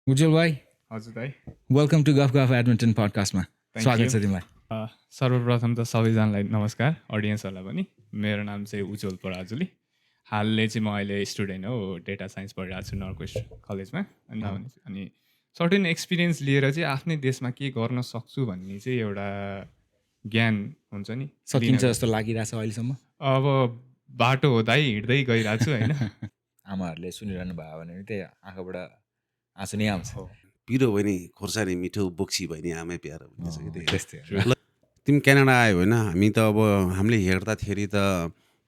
उज्जवल भाइ हजुर दाइ वेलकम टु गफ गफ एडमिन्टन पडकास्टमा Thank स्वागत you. छ तिमीलाई। सर्वप्रथम त सबैजनालाई नमस्कार, अडियन्सहरूलाई पनि। मेरो नाम चाहिँ उज्जवल पराजुली। हालले चाहिँ म अहिले स्टुडेन्ट हो, डेटा साइन्स पढिरहेको छु नर्थ वेस्ट कलेजमा। अनि सर्टेन एक्सपिरियन्स लिएर चाहिँ आफ्नै देशमा के गर्न सक्छु भन्ने चाहिँ एउटा ज्ञान हुन्छ नि, सकिन्छ लिनको। जस्तो लागिरहेछ अहिलेसम्म। अब बाटो हो दाइ, हिँड्दै गइरहेको छु होइन। आमाहरूले सुनिरहनु भयो भने पनि त्यही आँखाबाट आँसु नै आउँछ। पिरो भयो नि खोर्सानी मिठो बोक्सी भयो नि आमै प्यारो भनिन्छ कि त्यही। त्यस्तै हो। ल तिमी क्यानाडा आयो होइन, हामी त अब हामीले हेर्दाखेरि त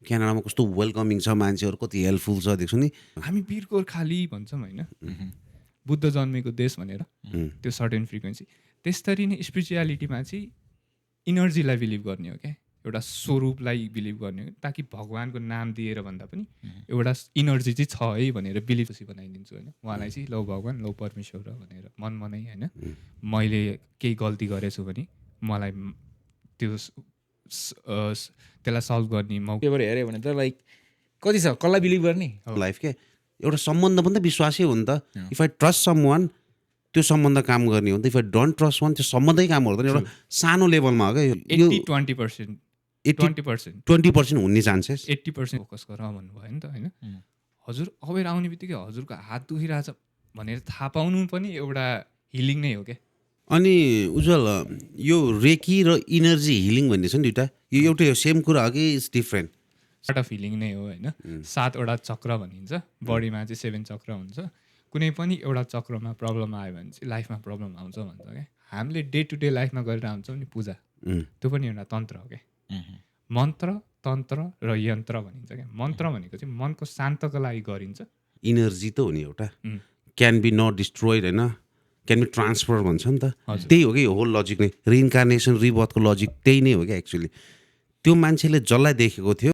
क्यानाडामा कस्तो वेलकमिङ छ, मान्छेहरू कति हेल्पफुल छ देख्छौ नि। हामी वीरको खाली भन्छौँ होइन, बुद्ध जन्मेको देश भनेर, त्यो सर्टेन फ्रिक्वेन्सी। त्यस्तरी नै स्पिरिचुअलिटीमा चाहिँ इनर्जीलाई बिलिभ गर्ने हो क्या, एउटा स्वरूपलाई बिलिभ गर्ने हो, ताकि भगवान्को नाम दिएर भन्दा पनि एउटा इनर्जी चाहिँ छ है भनेर बिलिभ पछि बनाइदिन्छु होइन। उहाँलाई चाहिँ लौ भगवान् लौ परमेश्वर भनेर मनमा नै होइन, मैले केही गल्ती गरेछु भने मलाई त्यो त्यसलाई सल्भ गर्ने मौका। पेपर हेऱ्यो भने त लाइक कति छ, कसलाई बिलिभ गर्ने? लाइफ के एउटा सम्बन्ध पनि त विश्वासै हो नि त। If I trust someone, त्यो सम्बन्ध काम गर्ने हो नि त। If I don't trust one, त्यो सम्बन्धै काम गर्दैन। एउटा सानो लेभलमा हो क्या यो 80-20%, 20%, 20% हुने चान्सेस। 80% फोकस गर भन्नुभयो नि त होइन। हजुर अबेर आउने बित्तिकै हजुरको हात दुखिरहेछ भनेर थाहा पाउनु पनि एउटा हिलिङ नै हो क्या। अनि उज्जवल, यो रेकी र इनर्जी हिलिङ भन्ने छ नि दुइटा, यो एउटै हो, सेम कुरा हो कि it's different? Part of healing नै हो होइन। 7वटा चक्र भनिन्छ, बडीमा चाहिँ 7 चक्र हुन्छ। कुनै पनि एउटा चक्रमा प्रब्लम आयो भने चाहिँ लाइफमा प्रब्लम आउँछ भन्छ क्या। हामीले डे टु डे लाइफमा गरेर आउँछौँ नि पूजा, त्यो पनि एउटा तन्त्र हो क्या। मन्त्र, तन्त्र र यन्त्र भनिन्छ क्या। मन्त्र भनेको चाहिँ मनको शान्तको लागि गरिन्छ। इनर्जी त हो नि एउटा, क्यान बी नट डिस्ट्रोइड होइन, क्यान बी ट्रान्सफर भन्छ नि त। हजुर। त्यही हो कि होल लजिक नै, रिइन्कार्नेसन रिबर्थको लजिक त्यही नै हो क्या एक्चुअली। त्यो मान्छेले जसलाई देखेको थियो